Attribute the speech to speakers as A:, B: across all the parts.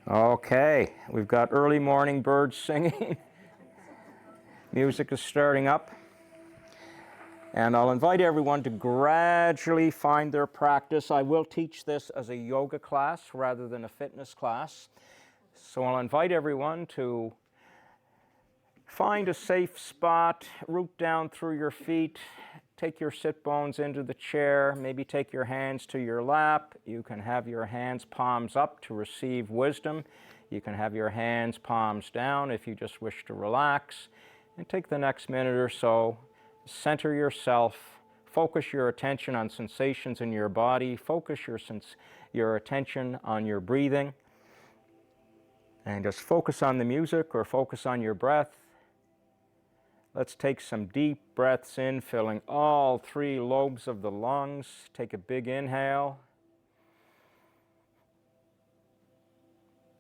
A: Okay, we've got early morning birds singing. Music is starting up. And I'll invite everyone to gradually find their practice. I will teach this as a yoga class rather than a fitness class. So I'll invite everyone to find a safe spot, root down through your feet, take your sit bones into the chair, maybe take your hands to your lap. You can have your hands palms up to receive wisdom. You can have your hands palms down if you just wish to relax. And take the next minute or so, center yourself, focus your attention on sensations in your body, focus your attention on your breathing, and just focus on the music or focus on your breath. Let's take some deep breaths in, filling all three lobes of the lungs. Take a big inhale.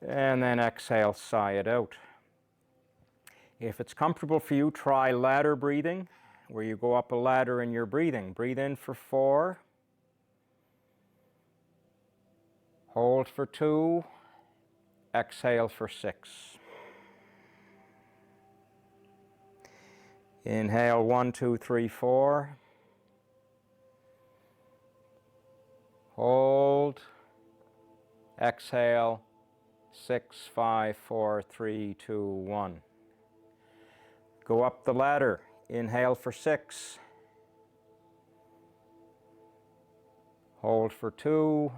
A: And then exhale, sigh it out. If it's comfortable for you, try ladder breathing, where you go up a ladder in your breathing. Breathe in for 4. Hold for 2. Exhale for 6. Inhale 1, 2, 3, 4. Hold. Exhale 6, 5, 4, 3, 2, 1. Go up the ladder. Inhale for 6. Hold for 2.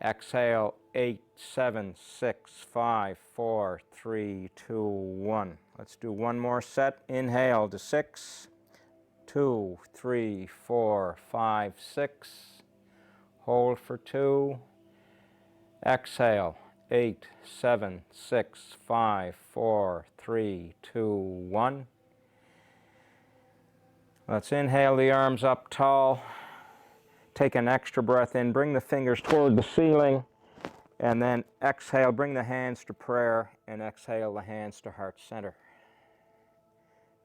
A: Exhale 8, 7, 6, 5, 4, 3, 2, 1. Let's do one more set. Inhale to 6, 2, 3, 4, 5, 6. Hold for 2. Exhale 8, 7, 6, 5, 4, 3, 2, 1. Let's inhale the arms up tall. Take an extra breath in, bring the fingers toward the ceiling, and then exhale, bring the hands to prayer, and exhale the hands to heart center.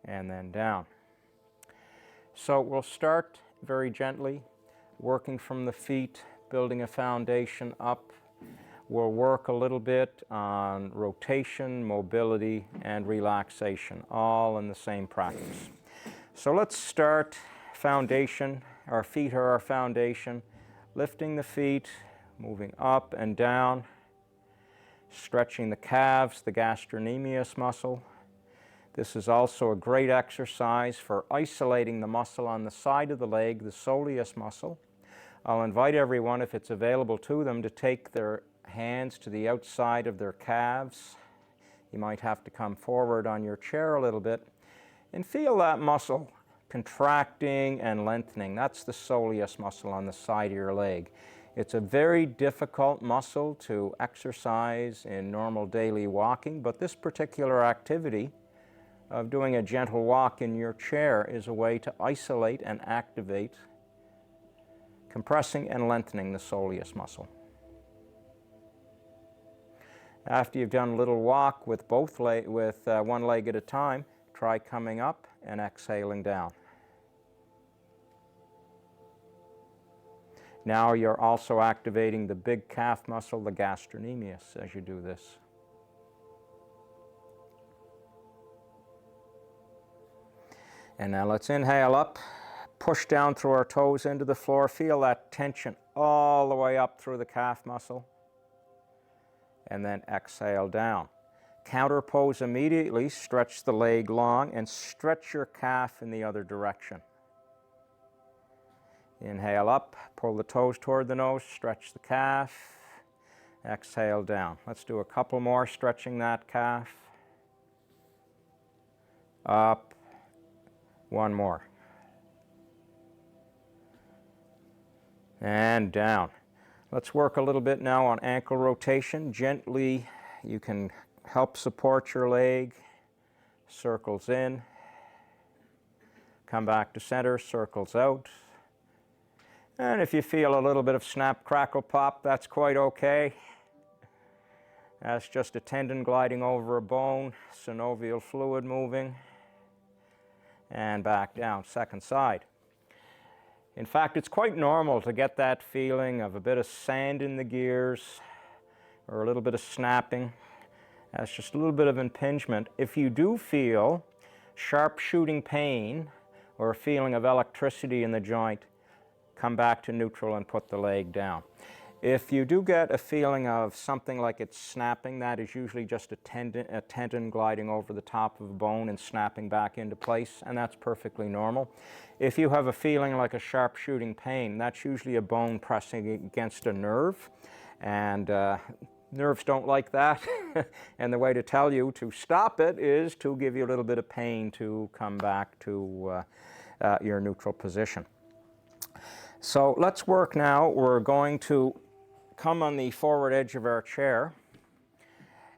A: And then down. So we'll start very gently, working from the feet, building a foundation up. We'll work a little bit on rotation, mobility, and relaxation, all in the same practice. So let's start foundation. Our feet are our foundation. Lifting the feet, moving up and down, stretching the calves, the gastrocnemius muscle. This is also a great exercise for isolating the muscle on the side of the leg, the soleus muscle. I'll invite everyone, if it's available to them, to take their hands to the outside of their calves. You might have to come forward on your chair a little bit and feel that muscle contracting and lengthening. That's the soleus muscle on the side of your leg. It's a very difficult muscle to exercise in normal daily walking, but this particular activity of doing a gentle walk in your chair is a way to isolate and activate, compressing and lengthening the soleus muscle. After you've done a little walk with one leg at a time, try coming up and exhaling down. Now you're also activating the big calf muscle, the gastrocnemius, as you do this. And now let's inhale up, push down through our toes into the floor. Feel that tension all the way up through the calf muscle. And then exhale down. Counter pose immediately, stretch the leg long and stretch your calf in the other direction. Inhale up, pull the toes toward the nose, stretch the calf, exhale down. Let's do a couple more, stretching that calf. Up, one more. And down. Let's work a little bit now on ankle rotation. Gently, you can help support your leg. Circles in. Come back to center, circles out. And if you feel a little bit of snap, crackle, pop, that's quite okay. That's just a tendon gliding over a bone, synovial fluid moving. And back down, second side. In fact, it's quite normal to get that feeling of a bit of sand in the gears, or a little bit of snapping. That's just a little bit of impingement. If you do feel sharp shooting pain or a feeling of electricity in the joint, come back to neutral and put the leg down. If you do get a feeling of something like it's snapping, that is usually just a tendon gliding over the top of a bone and snapping back into place, and that's perfectly normal. If you have a feeling like a sharp shooting pain, that's usually a bone pressing against a nerve, and nerves don't like that. And the way to tell you to stop it is to give you a little bit of pain to come back to your neutral position. So let's work now. We're going to come on the forward edge of our chair,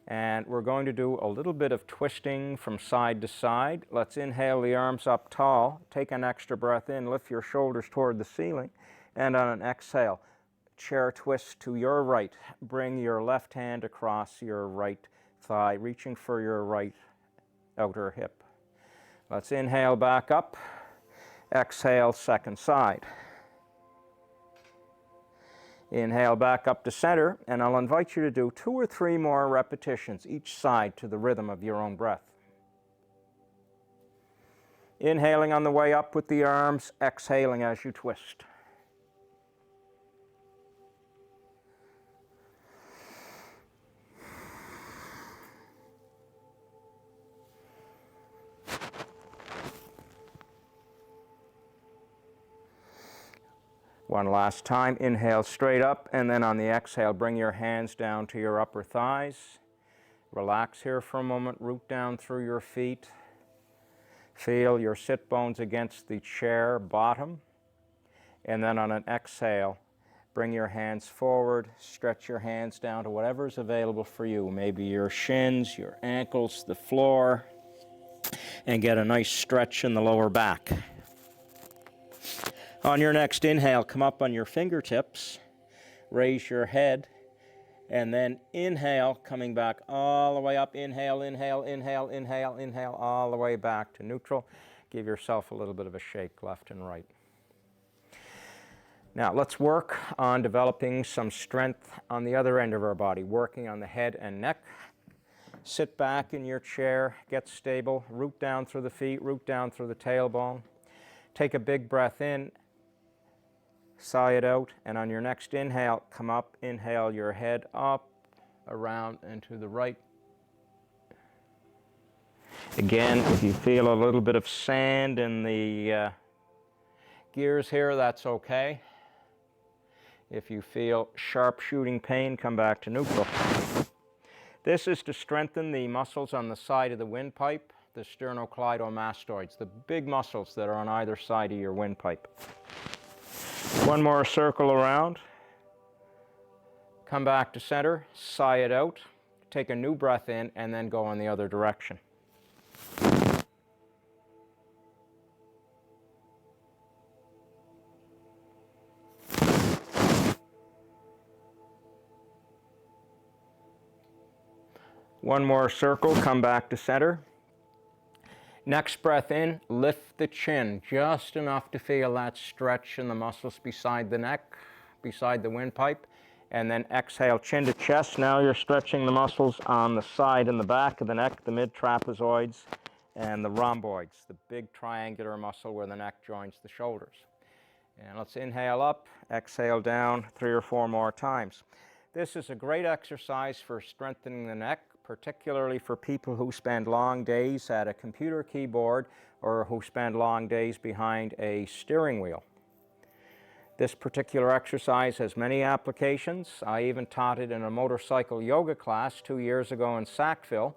A: and we're going to do a little bit of twisting from side to side. Let's inhale the arms up tall, take an extra breath in, lift your shoulders toward the ceiling, and on an exhale, chair twist to your right. Bring your left hand across your right thigh, reaching for your right outer hip. Let's inhale back up, exhale second side. Inhale back up to center, and I'll invite you to do 2 or 3 more repetitions each side to the rhythm of your own breath. Inhaling on the way up with the arms, exhaling as you twist. One last time, inhale straight up, and then on the exhale, bring your hands down to your upper thighs. Relax here for a moment, root down through your feet. Feel your sit bones against the chair bottom. And then on an exhale, bring your hands forward, stretch your hands down to whatever's available for you. Maybe your shins, your ankles, the floor, and get a nice stretch in the lower back. On your next inhale, come up on your fingertips, raise your head, and then inhale, coming back all the way up. Inhale, inhale, inhale, inhale, inhale, all the way back to neutral. Give yourself a little bit of a shake left and right. Now, let's work on developing some strength on the other end of our body, working on the head and neck. Sit back in your chair, get stable, root down through the feet, root down through the tailbone. Take a big breath in. Sigh it out, and on your next inhale, come up, inhale your head up, around, and to the right. Again, if you feel a little bit of sand in the gears here, that's okay. If you feel sharp shooting pain, come back to neutral. This is to strengthen the muscles on the side of the windpipe, the sternocleidomastoids, the big muscles that are on either side of your windpipe. One more circle around. Come back to center, sigh it out, take a new breath in, and then go in the other direction. One more circle, come back to center. Next breath in, lift the chin, just enough to feel that stretch in the muscles beside the neck, beside the windpipe. And then exhale, chin to chest. Now you're stretching the muscles on the side and the back of the neck, the mid-trapezoids and the rhomboids, the big triangular muscle where the neck joins the shoulders. And let's inhale up, exhale down 3 or 4 more times. This is a great exercise for strengthening the neck, particularly for people who spend long days at a computer keyboard or who spend long days behind a steering wheel. This particular exercise has many applications. I even taught it in a motorcycle yoga class 2 years ago in Sackville,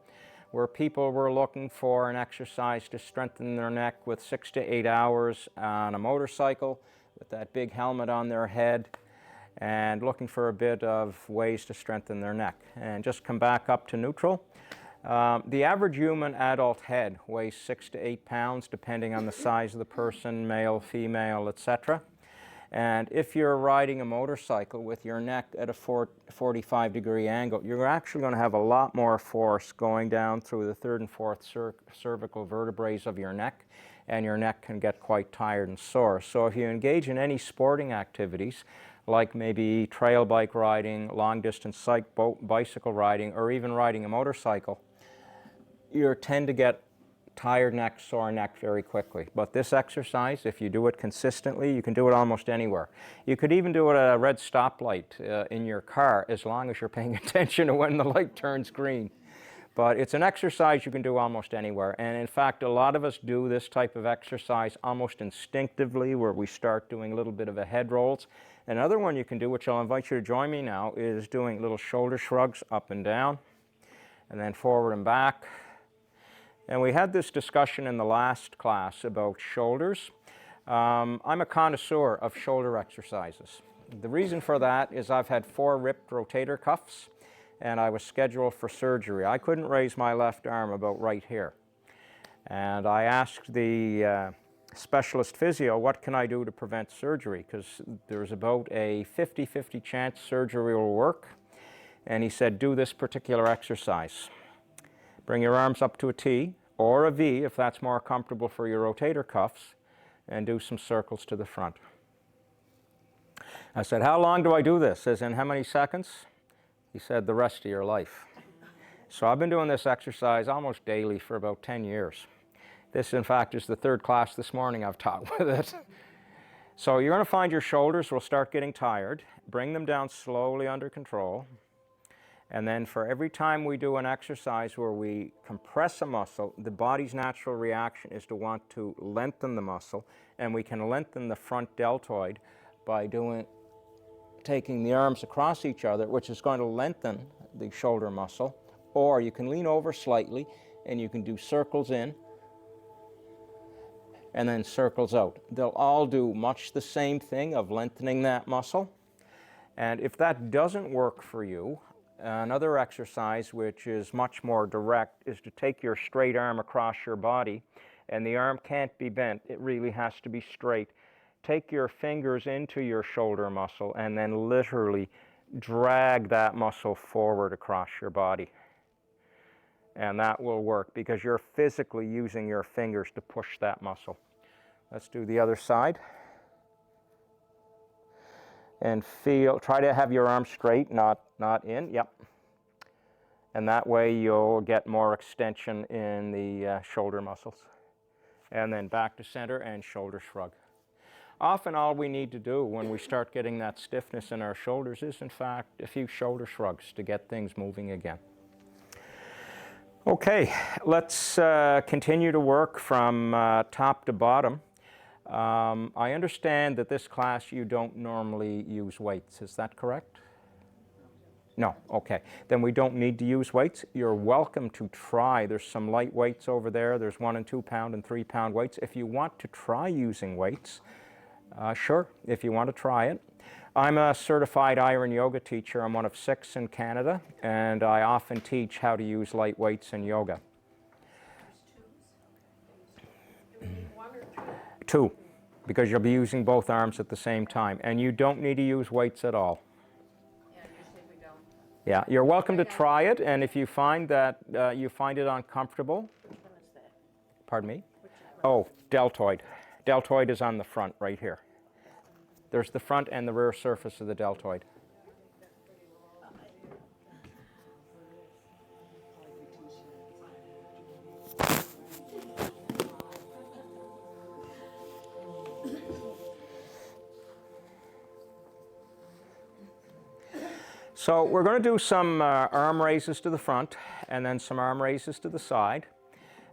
A: where people were looking for an exercise to strengthen their neck with 6 to 8 hours on a motorcycle with that big helmet on their head, and looking for a bit of ways to strengthen their neck. And just come back up to neutral. The average human adult head weighs 6 to 8 pounds, depending on the size of the person, male, female, etc. And if you're riding a motorcycle with your neck at a 45-degree angle, you're actually going to have a lot more force going down through the 3rd and 4th cervical vertebrae of your neck, and your neck can get quite tired and sore. So if you engage in any sporting activities, like maybe trail bike riding, long distance bicycle riding, or even riding a motorcycle, you tend to get tired neck, sore neck very quickly. But this exercise, if you do it consistently, you can do it almost anywhere. You could even do it at a red stoplight in your car, as long as you're paying attention to when the light turns green. But it's an exercise you can do almost anywhere. And in fact, a lot of us do this type of exercise almost instinctively, where we start doing a little bit of a head rolls. Another one you can do, which I'll invite you to join me now, is doing little shoulder shrugs up and down, and then forward and back. And we had this discussion in the last class about shoulders. I'm a connoisseur of shoulder exercises. The reason for that is I've had 4 ripped rotator cuffs, and I was scheduled for surgery. I couldn't raise my left arm about right here. And I asked the specialist physio, what can I do to prevent surgery? Because there's about a 50-50 chance surgery will work. And he said, do this particular exercise. Bring your arms up to a T or a V if that's more comfortable for your rotator cuffs, and do some circles to the front. I said, how long do I do this? As in how many seconds? He said, the rest of your life. So I've been doing this exercise almost daily for about 10 years. This, in fact, is the 3rd class this morning I've taught with it. So you're going to find your shoulders will start getting tired. Bring them down slowly under control. And then for every time we do an exercise where we compress a muscle, the body's natural reaction is to want to lengthen the muscle. And we can lengthen the front deltoid by taking the arms across each other, which is going to lengthen the shoulder muscle. Or you can lean over slightly and you can do circles in and then circles out. They'll all do much the same thing of lengthening that muscle. And if that doesn't work for you, another exercise which is much more direct is to take your straight arm across your body, and the arm can't be bent, it really has to be straight. Take your fingers into your shoulder muscle and then literally drag that muscle forward across your body. And that will work because you're physically using your fingers to push that muscle. Let's do the other side. And try to have your arm straight, not in, yep. And that way you'll get more extension in the shoulder muscles. And then back to center and shoulder shrug. Often all we need to do when we start getting that stiffness in our shoulders is, in fact, a few shoulder shrugs to get things moving again. Okay, let's continue to work from top to bottom. I understand that this class you don't normally use weights, is that correct? No, okay. Then we don't need to use weights. You're welcome to try. There's some light weights over there. There's 1 and 2 pound and 3 pound weights. If you want to try using weights, sure, if you want to try it. I'm a certified iron yoga teacher. I'm one of 6 in Canada, and I often teach how to use light weights in yoga. 2, because you'll be using both arms at the same time, and you don't need to use weights at all.
B: Yeah, usually we don't.
A: Yeah, you're welcome to try it, and if you find that you find it uncomfortable.
B: Which one is that?
A: Pardon me? Oh, deltoid. Deltoid is on the front right here. There's the front and the rear surface of the deltoid. So we're going to do some arm raises to the front and then some arm raises to the side.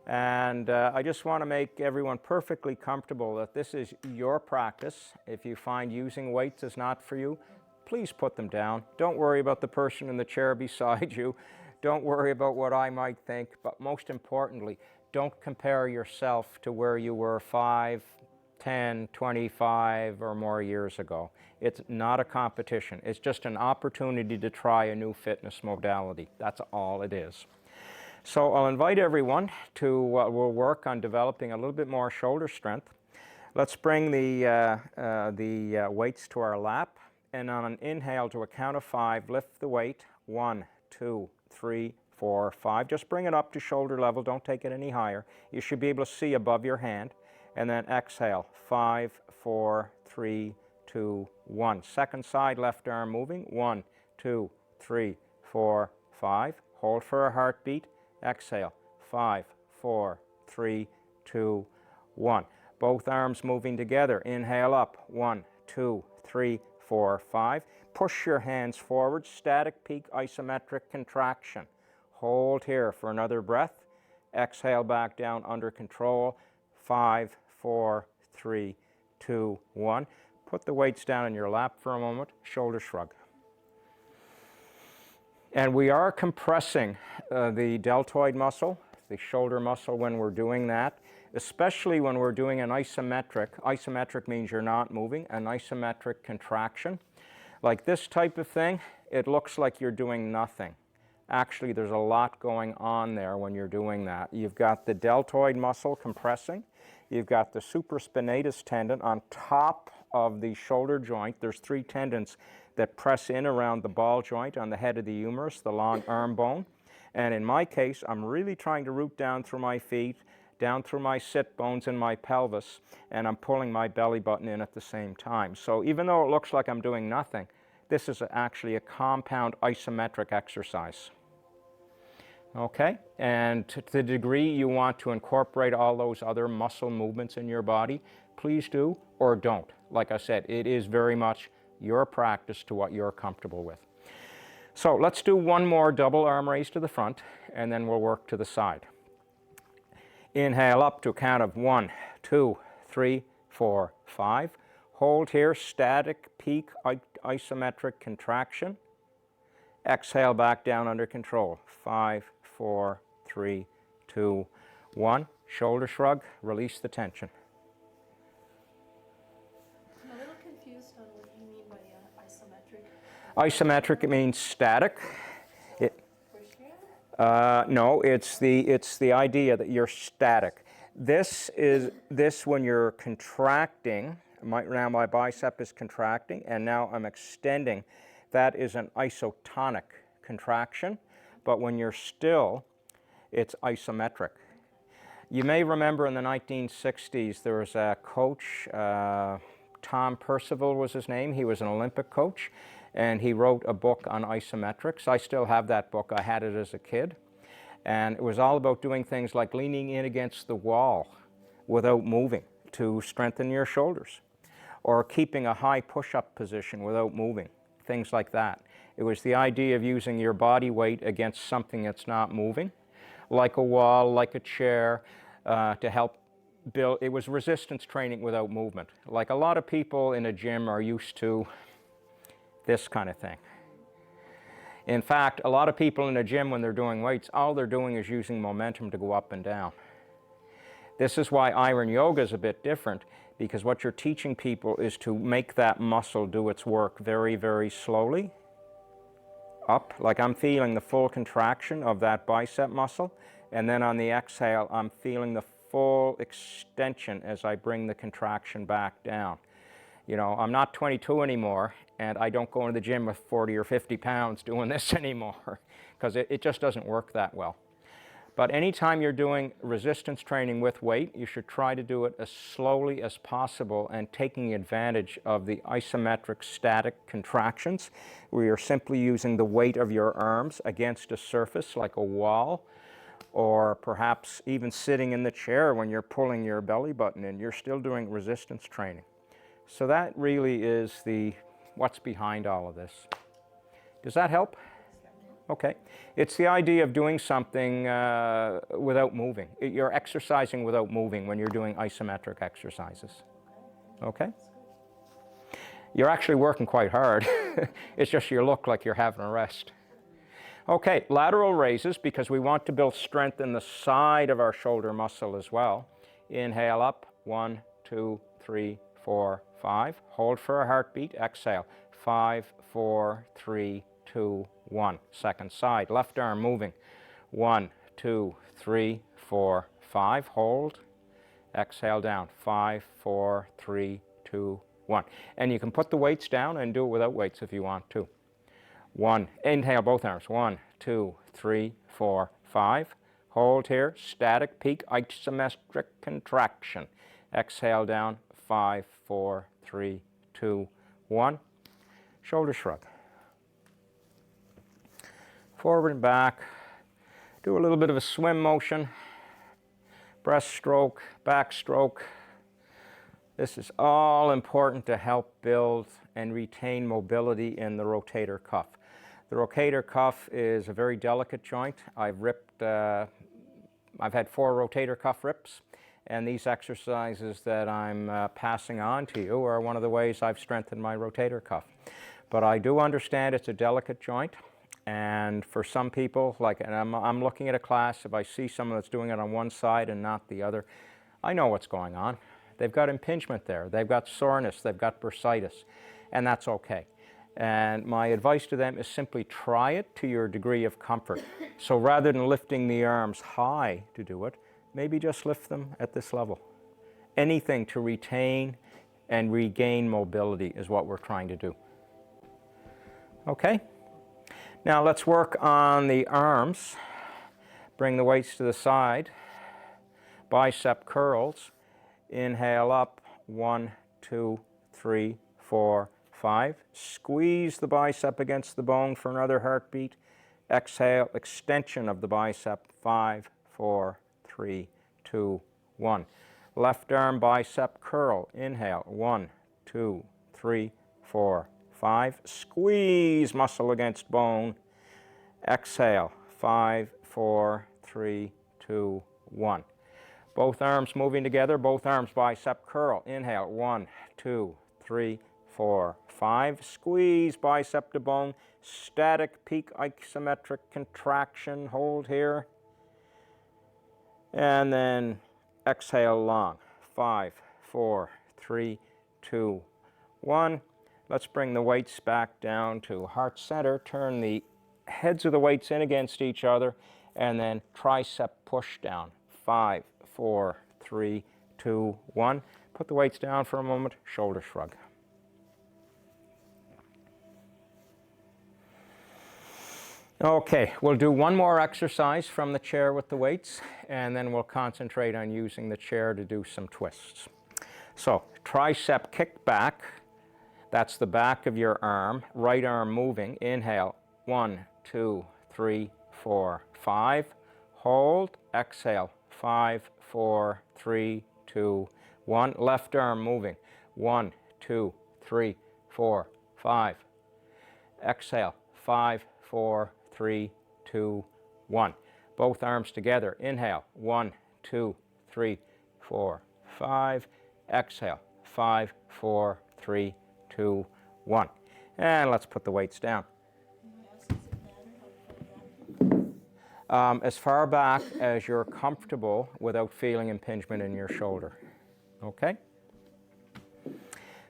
A: And I just want to make everyone perfectly comfortable that this is your practice. If you find using weights is not for you, please put them down. Don't worry about the person in the chair beside you. Don't worry about what I might think. But most importantly, don't compare yourself to where you were 5, 10, 25 or more years ago. It's not a competition. It's just an opportunity to try a new fitness modality. That's all it is. So I'll invite everyone to, we'll work on developing a little bit more shoulder strength. Let's bring the weights to our lap, and on an inhale to a count of 5, lift the weight. 1, 2, 3, 4, 5. Just bring it up to shoulder level. Don't take it any higher. You should be able to see above your hand. And then exhale. 5, 4, 3, 2, 1. Second side, left arm moving. 1, 2, 3, 4, 5. Hold for a heartbeat. Exhale. 5, 4, 3, 2, 1. Both arms moving together. Inhale up. 1, 2, 3, 4, 5. Push your hands forward. Static peak isometric contraction. Hold here for another breath. Exhale back down under control. 5, 4, 3, 2, 1. Put the weights down in your lap for a moment. Shoulder shrug. And we are compressing the deltoid muscle, the shoulder muscle, when we're doing that, especially when we're doing an isometric. Isometric means you're not moving, an isometric contraction. Like this type of thing, it looks like you're doing nothing. Actually, there's a lot going on there when you're doing that. You've got the deltoid muscle compressing. You've got the supraspinatus tendon on top of the shoulder joint. There's 3 tendons that press in around the ball joint on the head of the humerus, the long arm bone. And in my case, I'm really trying to root down through my feet, down through my sit bones and my pelvis, and I'm pulling my belly button in at the same time. So even though it looks like I'm doing nothing, this is actually a compound isometric exercise. Okay, and to the degree you want to incorporate all those other muscle movements in your body, please do or don't. Like I said, it is very much your practice to what you're comfortable with. So let's do one more double arm raise to the front, and then we'll work to the side. Inhale up to a count of 1, 2, 3, 4, 5. Hold here, static peak isometric contraction. Exhale back down under control. 5, 4, 3, 2, 1. Shoulder shrug, release the tension.
C: I'm a little confused on what you mean by isometric.
A: Isometric, it means static.
C: Push here?
A: No, it's the idea that you're static. This when you're contracting. Now my bicep is contracting, and now I'm extending. That is an isotonic contraction, but when you're still, it's isometric. You may remember in the 1960s there was a coach, Tom Percival was his name. He was an Olympic coach, and he wrote a book on isometrics. I still have that book. I had it as a kid, and it was all about doing things like leaning in against the wall without moving to strengthen your shoulders, or keeping a high push-up position without moving. Things like that. It was the idea of using your body weight against something that's not moving, like a wall, like a chair, to help build. It was resistance training without movement. Like a lot of people in a gym are used to this kind of thing. In fact, a lot of people in a gym, when they're doing weights, all they're doing is using momentum to go up and down. This is why iron yoga is a bit different, because what you're teaching people is to make that muscle do its work very, very slowly. Up, like I'm feeling the full contraction of that bicep muscle, and then on the exhale, I'm feeling the full extension as I bring the contraction back down. You know, I'm not 22 anymore, and I don't go into the gym with 40 or 50 pounds doing this anymore, because it just doesn't work that well. But anytime you're doing resistance training with weight, you should try to do it as slowly as possible and taking advantage of the isometric static contractions, where you're simply using the weight of your arms against a surface like a wall, or perhaps even sitting in the chair when you're pulling your belly button in. You're still doing resistance training. So that really is what's behind all of this. Does that help? Okay. It's the idea of doing something without moving. You're exercising without moving when you're doing isometric exercises. Okay? You're actually working quite hard. It's just you look like you're having a rest. Okay, lateral raises, because we want to build strength in the side of our shoulder muscle as well. Inhale up, 1, 2, 3, 4, 5. Hold for a heartbeat. Exhale, 5, 4, 3, 2, 1. Second side, left arm moving. 1, 2, 3, 4, 5. Hold. Exhale down. 5, 4, 3, 2, 1. And you can put the weights down and do it without weights if you want to. 1. Inhale both arms. 1, 2, 3, 4, 5. Hold here. Static peak isometric contraction. Exhale down. 5, 4, 3, 2, 1. Shoulder shrug. Forward and back. Do a little bit of a swim motion. Breaststroke, backstroke. This is all important to help build and retain mobility in the rotator cuff. The rotator cuff is a very delicate joint. I've had 4 rotator cuff rips, and these exercises that I'm passing on to you are one of the ways I've strengthened my rotator cuff. But I do understand it's a delicate joint, and for some people, and I'm looking at a class, if I see someone that's doing it on one side and not the other, I know what's going on. They've got impingement there, they've got soreness, they've got bursitis, and that's okay. And my advice to them is simply try it to your degree of comfort. So rather than lifting the arms high to do it, maybe just lift them at this level. Anything to retain and regain mobility is what we're trying to do. Okay? Now let's work on the arms. Bring the weights to the side. Bicep curls. Inhale up. 1, 2, 3, 4, 5. Squeeze the bicep against the bone for another heartbeat. Exhale, extension of the bicep. 5, 4, 3, 2, 1. Left arm bicep curl. Inhale. 1, 2, 3, 4, 5. Squeeze muscle against bone. Exhale. 5, 4, 3, 2, 1. Both arms moving together. Both arms bicep curl. Inhale. 1, 2, 3, 4, 5. Squeeze bicep to bone. Static peak isometric contraction. Hold here. And then exhale long. 5, 4, 3, 2, 1. Let's bring the weights back down to heart center. Turn the heads of the weights in against each other, and then tricep push down. 5, 4, 3, 2, 1. Put the weights down for a moment. Shoulder shrug. Okay, we'll do one more exercise from the chair with the weights, and then we'll concentrate on using the chair to do some twists. So, tricep kick back. That's the back of your arm. Right arm moving. Inhale. 1, 2, 3, 4, 5. Hold. Exhale. 5, 4, 3, 2, 1. Left arm moving. 1, 2, 3, 4, 5. Exhale. 5, 4, 3, 2, 1. Both arms together. Inhale. 1, 2, 3, 4, 5. Exhale. 5, 4, 3, 2, 1. And let's put the weights down. As far back as you're comfortable without feeling impingement in your shoulder. Okay?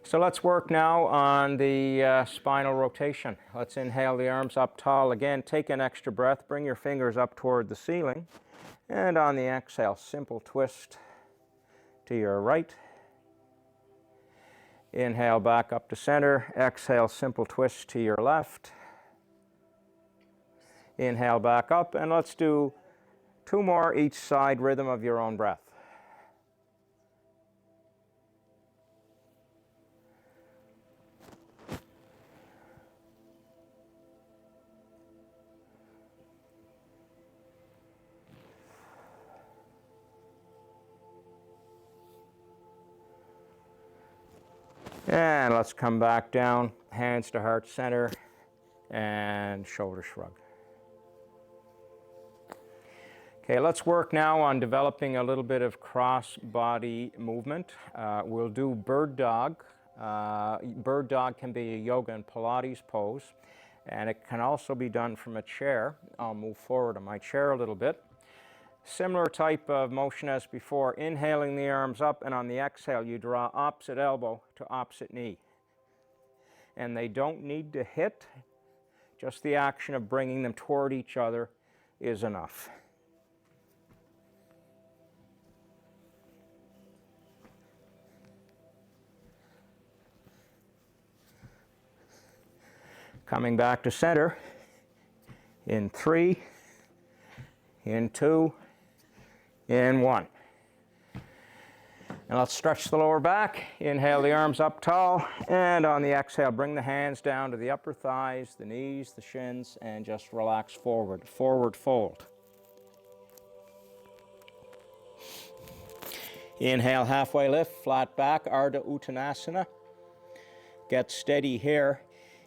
A: So let's work now on the spinal rotation. Let's inhale the arms up tall. Again, take an extra breath. Bring your fingers up toward the ceiling. And on the exhale, simple twist to your right. Inhale back up to center. Exhale, simple twist to your left. Inhale back up, and let's do 2 more each side, rhythm of your own breath. And let's come back down, hands to heart center, and shoulder shrug. Okay, let's work now on developing a little bit of cross-body movement. We'll do bird dog. Bird dog can be a yoga and Pilates pose, and it can also be done from a chair. I'll move forward on my chair a little bit. Similar type of motion as before, inhaling the arms up, and on the exhale you draw opposite elbow to opposite knee. And they don't need to hit, just the action of bringing them toward each other is enough. Coming back to center in 3, in 2, in 1. And let's stretch the lower back. Inhale the arms up tall, and on the exhale, bring the hands down to the upper thighs, the knees, the shins, and just relax forward. Forward fold. Inhale, halfway lift, flat back, Ardha Uttanasana. Get steady here.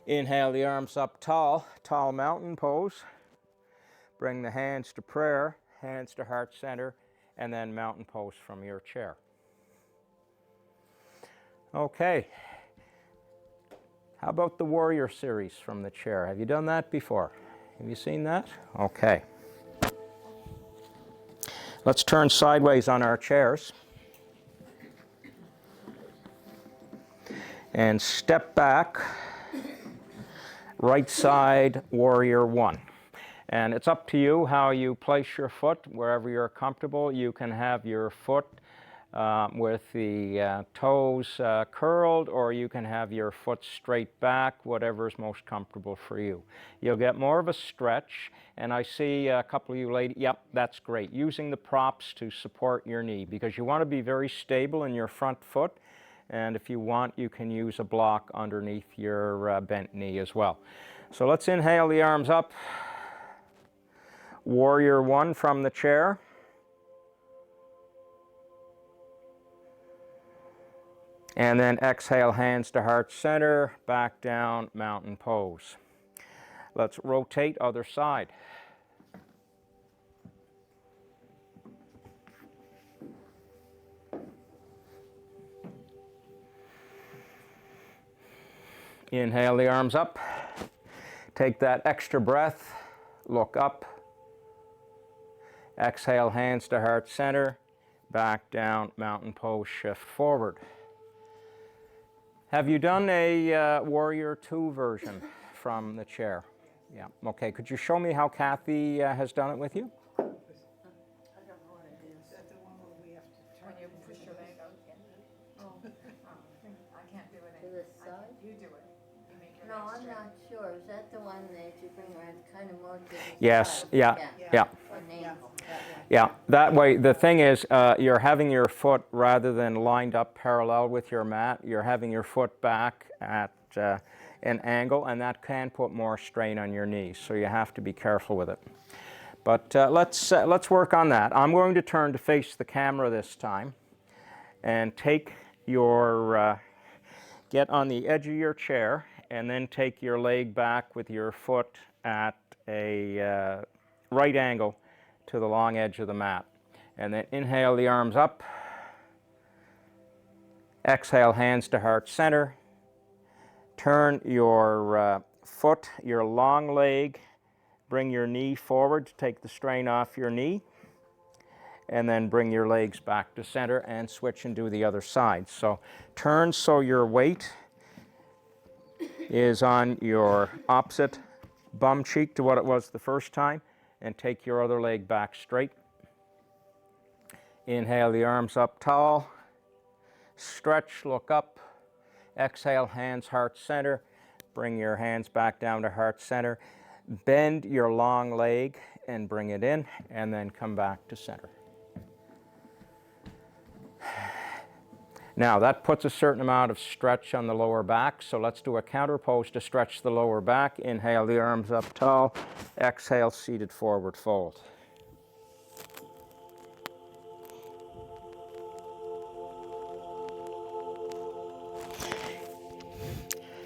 A: Inhale the arms up tall, tall mountain pose. Bring the hands to prayer, hands to heart center, and then mountain pose from your chair. Okay. How about the warrior series from the chair? Have you done that before? Have you seen that? Okay. Let's turn sideways on our chairs. And step back, right side, warrior one. And it's up to you how you place your foot, wherever you're comfortable. You can have your foot with the toes curled, or you can have your foot straight back, whatever is most comfortable for you. You'll get more of a stretch, and I see a couple of you ladies, yep, that's great. Using the props to support your knee, because you want to be very stable in your front foot. And if you want, you can use a block underneath your bent knee as well. So let's inhale the arms up. Warrior one from the chair. And then exhale, hands to heart center, back down, mountain pose. Let's rotate other side. Inhale the arms up. Take that extra breath. Look up. Exhale, hands to heart center. Back down, mountain pose, shift forward. Have you done a Warrior 2 version from the chair? Yeah. Okay. Could you show me how Kathy has done it with you?
B: I don't know what it is. Is that the one where we have to turn? When you push your leg out, yeah. Oh. I can't do it.
D: To the side?
B: You do it. You make your
D: No,
B: legs
D: I'm
B: straight.
D: not sure. Is that the one that you bring around kind of more to the
A: Yes.
D: side?
A: Yeah. Yeah.
D: An angle.
A: Yeah, that way, the thing is, you're having your foot, rather than lined up parallel with your mat, you're having your foot back at an angle, and that can put more strain on your knees, so you have to be careful with it. But let's work on that. I'm going to turn to face the camera this time, and take your, get on the edge of your chair, and then take your leg back with your foot at a right angle to the long edge of the mat. And then inhale the arms up. Exhale, hands to heart center. Turn your foot, your long leg, bring your knee forward to take the strain off your knee. And then bring your legs back to center and switch and do the other side. So turn so your weight is on your opposite bum cheek to what it was the first time. And take your other leg back straight. Inhale the arms up tall. Stretch, look up. Exhale, hands heart center. Bring your hands back down to heart center. Bend your long leg and bring it in, and then come back to center. Now that puts a certain amount of stretch on the lower back, so let's do a counter pose to stretch the lower back. Inhale the arms up tall. Exhale, seated forward fold.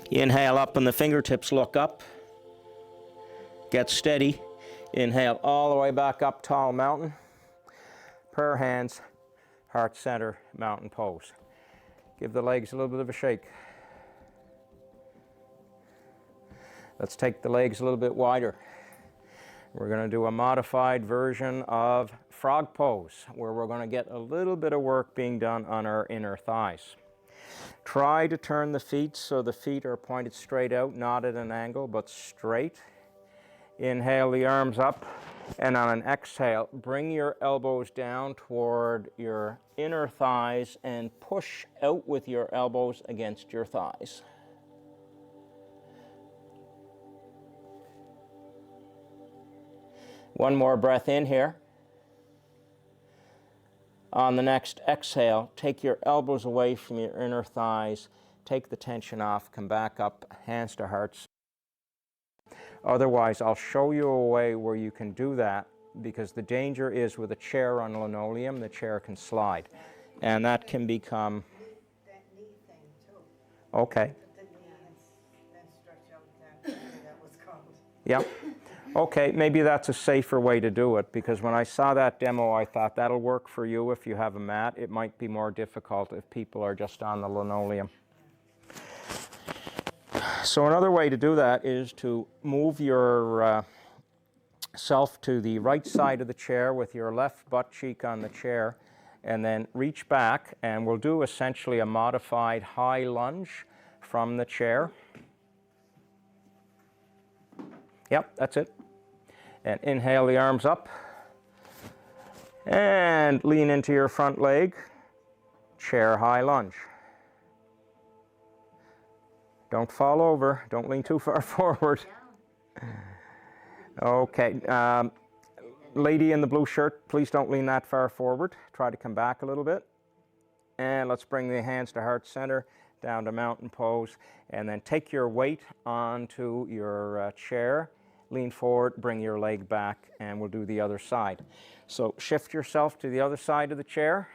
A: Inhale up and the fingertips look up. Get steady. Inhale all the way back up, tall mountain. Prayer hands, heart center, mountain pose. Give the legs a little bit of a shake. Let's take the legs a little bit wider. We're going to do a modified version of frog pose, where we're going to get a little bit of work being done on our inner thighs. Try to turn the feet so the feet are pointed straight out, not at an angle, but straight. Inhale the arms up, and on an exhale, bring your elbows down toward your inner thighs and push out with your elbows against your thighs. One more breath in here. On the next exhale, take your elbows away from your inner thighs, take the tension off, come back up, hands to hearts. Otherwise, I'll show you a way where you can do that, because the danger is with a chair on linoleum, the chair can slide. And that can become...
B: That knee thing too.
A: Okay.
B: Put the knee and then stretch out that, whatever that was called.
A: Yep. Okay, maybe that's a safer way to do it, because when I saw that demo, I thought that'll work for you if you have a mat. It might be more difficult if people are just on the linoleum. So another way to do that is to move your self to the right side of the chair with your left butt cheek on the chair, and then reach back, and we'll do essentially a modified high lunge from the chair. Yep, that's it. And inhale the arms up. And lean into your front leg. Chair high lunge. Don't fall over. Don't lean too far forward. Okay. Lady in the blue shirt, please don't lean that far forward. Try to come back a little bit. And let's bring the hands to heart center, down to mountain pose. And then take your weight onto your chair. Lean forward, bring your leg back, and we'll do the other side. So shift yourself to the other side of the chair.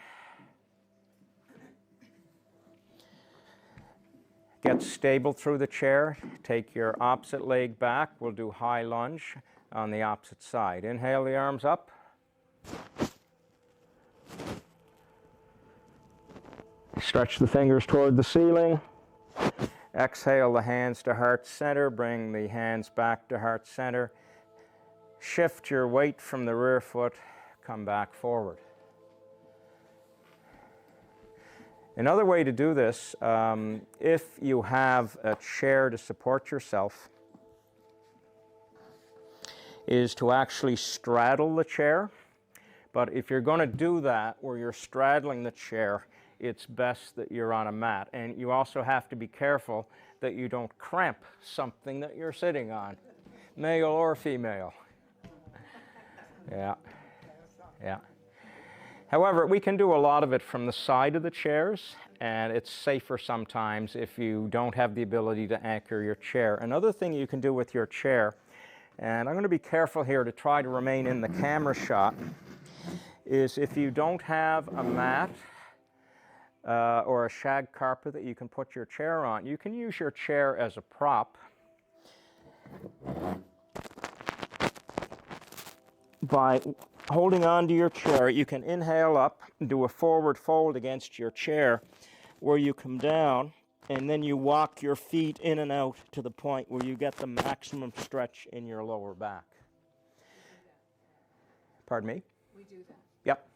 A: Get stable through the chair. Take your opposite leg back. We'll do high lunge on the opposite side. Inhale the arms up. Stretch the fingers toward the ceiling. Exhale the hands to heart center. Bring the hands back to heart center. Shift your weight from the rear foot. Come back forward. Another way to do this, if you have a chair to support yourself, is to actually straddle the chair. But if you're going to do that where you're straddling the chair, it's best that you're on a mat. And you also have to be careful that you don't cramp something that you're sitting on, male or female. Yeah, yeah. However, we can do a lot of it from the side of the chairs, and it's safer sometimes if you don't have the ability to anchor your chair. Another thing you can do with your chair, and I'm going to be careful here to try to remain in the camera shot, is if you don't have a mat or a shag carpet that you can put your chair on, you can use your chair as a prop by holding on to your chair. You can inhale up, do a forward fold against your chair where you come down, and then you walk your feet in and out to the point where you get the maximum stretch in your lower back. Pardon me?
B: We do that.
A: Yep.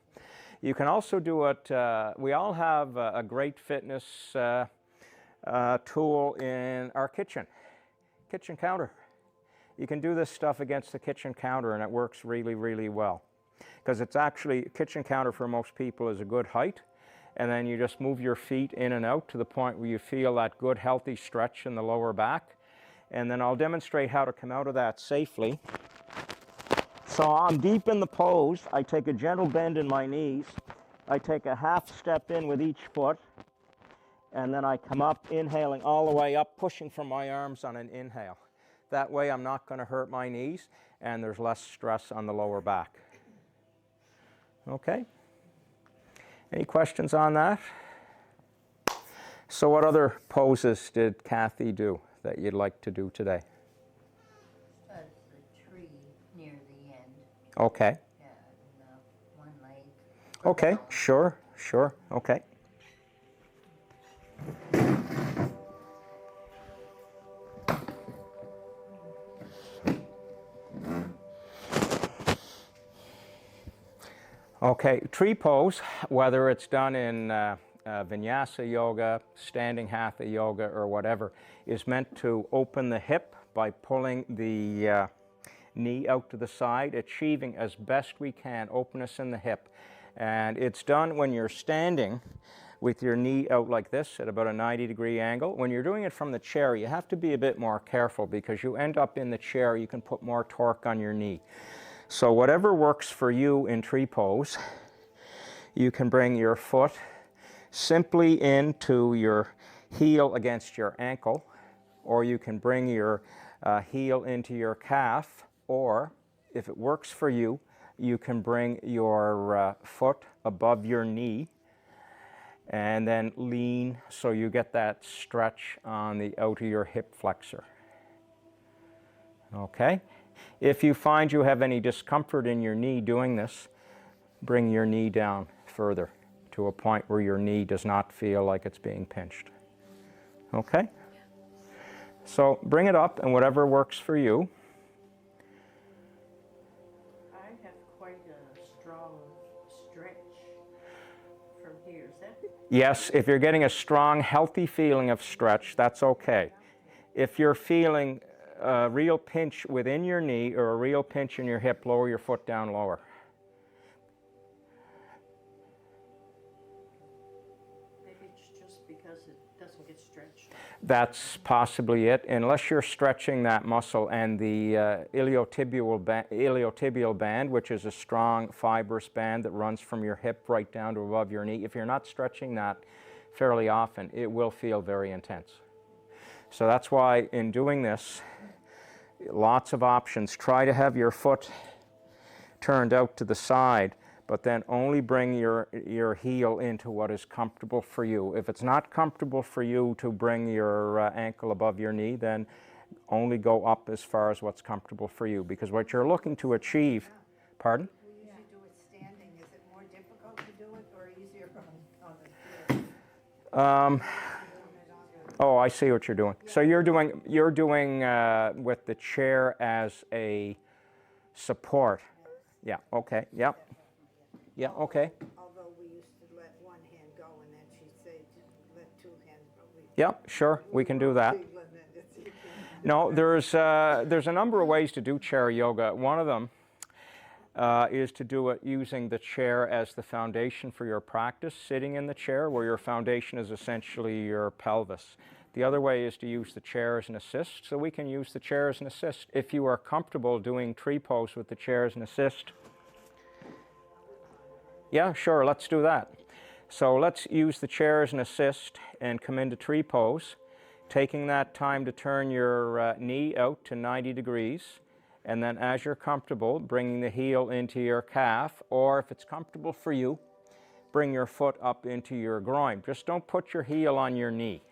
A: You can also do it, we all have a great fitness tool in our kitchen counter. You can do this stuff against the kitchen counter, and it works really, really well. Because it's actually, kitchen counter for most people is a good height, and then you just move your feet in and out to the point where you feel that good healthy stretch in the lower back. And then I'll demonstrate how to come out of that safely. So I'm deep in the pose. I take a gentle bend in my knees. I take a half step in with each foot, and then I come up, inhaling all the way up, pushing from my arms on an inhale. That way I'm not going to hurt my knees, and there's less stress on the lower back. Okay? Any questions on that? So what other poses did Kathy do that you'd like to do today?
D: The tree near the end.
A: Okay.
D: Yeah, and one leg.
A: Okay, sure, okay. Okay, tree pose, whether it's done in vinyasa yoga, standing hatha yoga, or whatever, is meant to open the hip by pulling the knee out to the side, achieving as best we can openness in the hip. And it's done when you're standing with your knee out like this at about a 90-degree angle. When you're doing it from the chair, you have to be a bit more careful, because you end up in the chair, you can put more torque on your knee. So whatever works for you in tree pose, you can bring your foot simply into your heel against your ankle, or you can bring your heel into your calf, or if it works for you, you can bring your foot above your knee and then lean so you get that stretch on the out of your hip flexor. Okay? If you find you have any discomfort in your knee doing this, bring your knee down further to a point where your knee does not feel like it's being pinched. Okay? So bring it up and whatever works for you.
B: I have quite a strong stretch from here. Is that?
A: Yes, if you're getting a strong, healthy feeling of stretch, that's okay. If you're feeling a real pinch within your knee or a real pinch in your hip, lower your foot down lower.
B: Maybe it's just because it doesn't get stretched.
A: That's possibly it, unless you're stretching that muscle and the iliotibial band, which is a strong fibrous band that runs from your hip right down to above your knee. If you're not stretching that fairly often, it will feel very intense. So that's why in doing this, lots of options. Try to have your foot turned out to the side, but then only bring your heel into what is comfortable for you. If it's not comfortable for you to bring your ankle above your knee, then only go up as far as what's comfortable for you, because what you're looking to achieve, pardon?
E: We usually do it standing. Is it more difficult to do it or easier on the chair?
A: Oh, I see what you're doing. So you're doing with the chair as a support. Yeah, okay, yep. Yeah, okay.
E: Although we used to let one hand go and then she'd say, let two hands, but we.
A: Yep, sure, we can do that. No, there's a number of ways to do chair yoga. One of them is to do it using the chair as the foundation for your practice, sitting in the chair where your foundation is essentially your pelvis. The other way is to use the chair as an assist, so we can use the chair as an assist. If you are comfortable doing tree pose with the chair as an assist, yeah, sure, let's do that. So let's use the chair as an assist and come into tree pose, taking that time to turn your knee out to 90 degrees. And then as you're comfortable, bringing the heel into your calf, or if it's comfortable for you, bring your foot up into your groin. Just don't put your heel on your knee.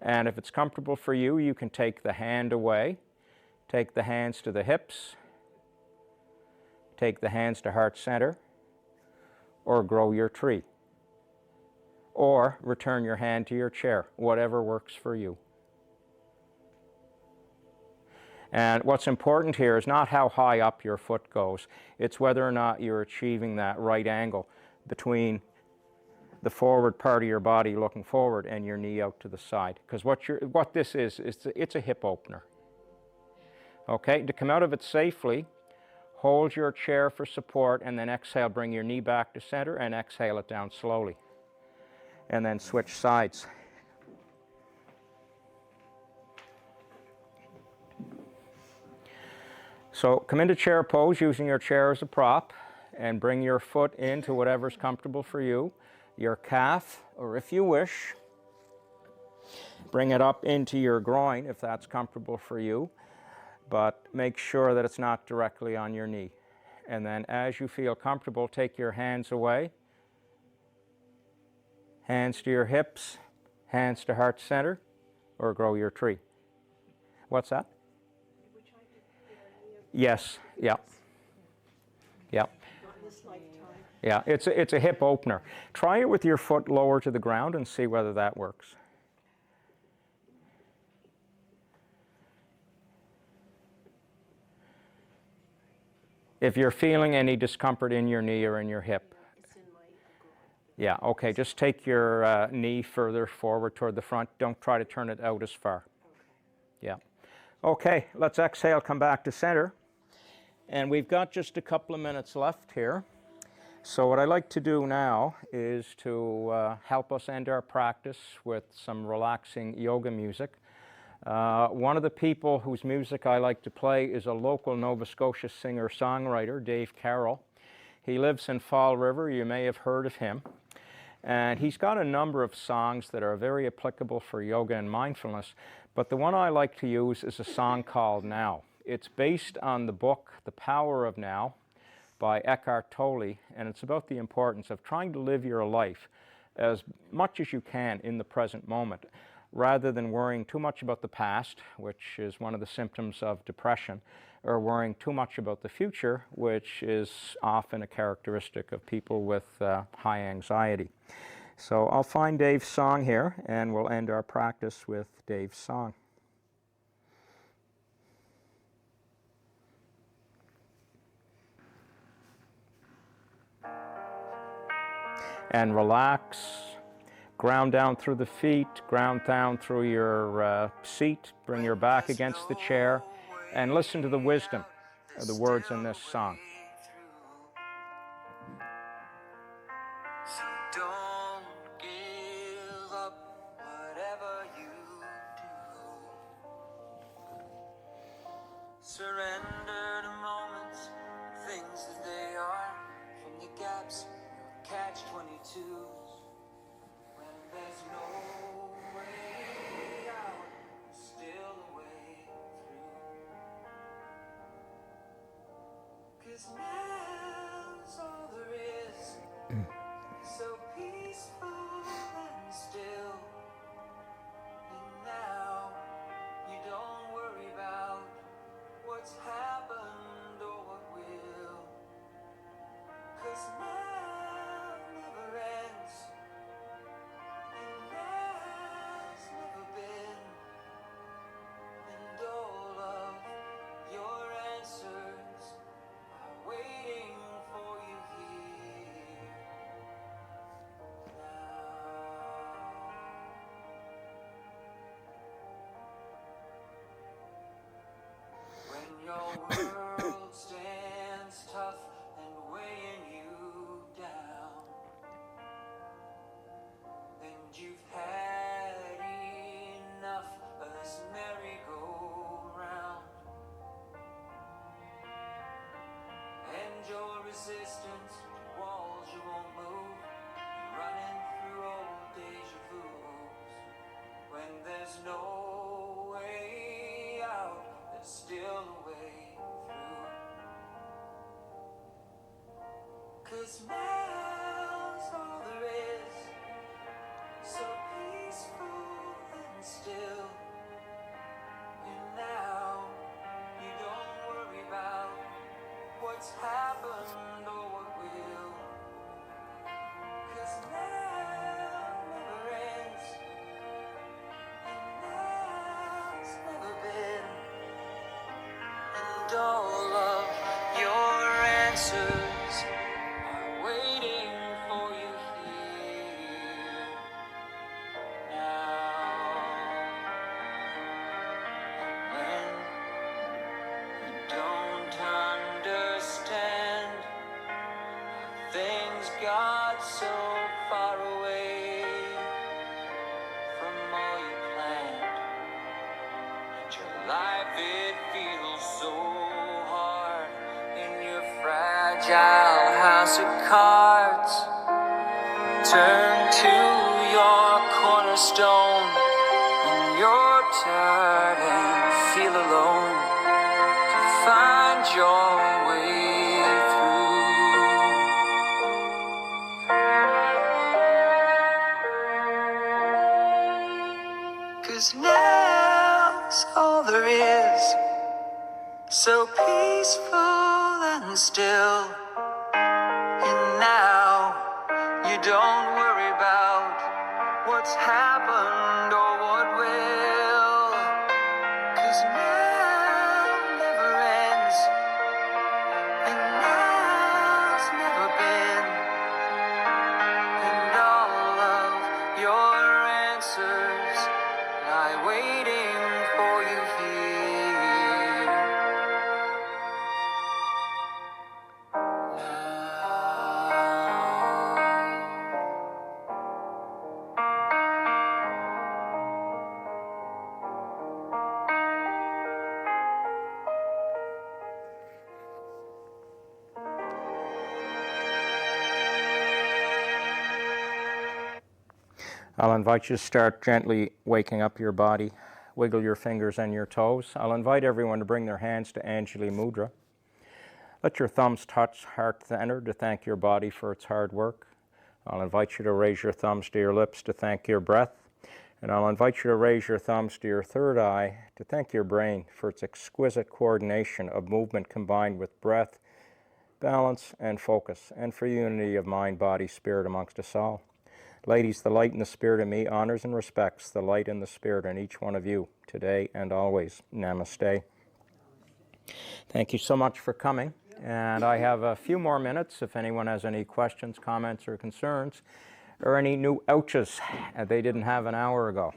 A: And if it's comfortable for you, you can take the hand away, take the hands to the hips, take the hands to heart center, or grow your tree. Or return your hand to your chair, whatever works for you. And what's important here is not how high up your foot goes, it's whether or not you're achieving that right angle between the forward part of your body looking forward and your knee out to the side. Because what this is it's a hip opener. Okay, to come out of it safely, hold your chair for support and then exhale, bring your knee back to center and exhale it down slowly. And then switch sides. So come into chair pose using your chair as a prop and bring your foot into whatever's comfortable for you. Your calf, or if you wish, bring it up into your groin if that's comfortable for you, but make sure that it's not directly on your knee. And then as you feel comfortable, take your hands away. Hands to your hips, hands to heart center, or grow your tree. What's that? Yes, yeah. Yeah. Yeah, it's a hip opener. Try it with your foot lower to the ground and see whether that works. If you're feeling any discomfort in your knee or in your hip.
C: It's in my groin.
A: Yeah, okay, just take your knee further forward toward the front. Don't try to turn it out as far. Yeah. Okay, let's exhale, come back to center. And we've got just a couple of minutes left here. So what I like to do now is to help us end our practice with some relaxing yoga music. One of the people whose music I like to play is a local Nova Scotia singer-songwriter, Dave Carroll. He lives in Fall River. You may have heard of him. And he's got a number of songs that are very applicable for yoga and mindfulness. But the one I like to use is a song called Now. It's based on the book The Power of Now by Eckhart Tolle, and it's about the importance of trying to live your life as much as you can in the present moment, rather than worrying too much about the past, which is one of the symptoms of depression, or worrying too much about the future, which is often a characteristic of people with high anxiety. So I'll find Dave's song here, and we'll end our practice with Dave's song. And relax, ground down through the feet, ground down through your seat, bring your back against the chair, and listen to the wisdom of the words in this song.
F: So don't give up whatever you do. Surrender to moments, things as they are, from the gaps, catch-22s. When there's no way out, there's still a way through. 'Cause now's all there is, so peaceful and still. And now you don't worry about what's happened or what will. 'Cause now never ends, and now's never been. And all of your answers are waiting for you here now. When your world stands tough and weighing you down, and you've had enough of this merry-go-round, and your resistance to walls you won't move, running through old deja vus. When there's no way out, there's still a way through. 'Cause now's all there is, so peaceful and still. And now you don't worry about what's happened or what will. 'Cause now never ends, and now's never been. And all of your answers are waiting for you here now. When you don't understand how things got so far away from all you planned, and your life it feels so hard in your fragile house of cards. Turn to your cornerstone when you're tired and feel alone, to find your way through. 'Cause now's all there is, so peaceful and still. And now you don't worry about what's happened or what will. 'Cause now never ends, and now's never been. And all of your answers lie waiting for you here now.
A: I'll invite you to start gently waking up your body. Wiggle your fingers and your toes. I'll invite everyone to bring their hands to Anjali Mudra. Let your thumbs touch heart center to thank your body for its hard work. I'll invite you to raise your thumbs to your lips to thank your breath. And I'll invite you to raise your thumbs to your third eye to thank your brain for its exquisite coordination of movement combined with breath, balance, and focus, and for unity of mind, body, spirit amongst us all. Ladies, the light and the spirit in me honors and respects the light and the spirit in each one of you, today and always. Namaste. Thank you so much for coming. And I have a few more minutes if anyone has any questions, comments, or concerns, or any new ouches they didn't have an hour ago.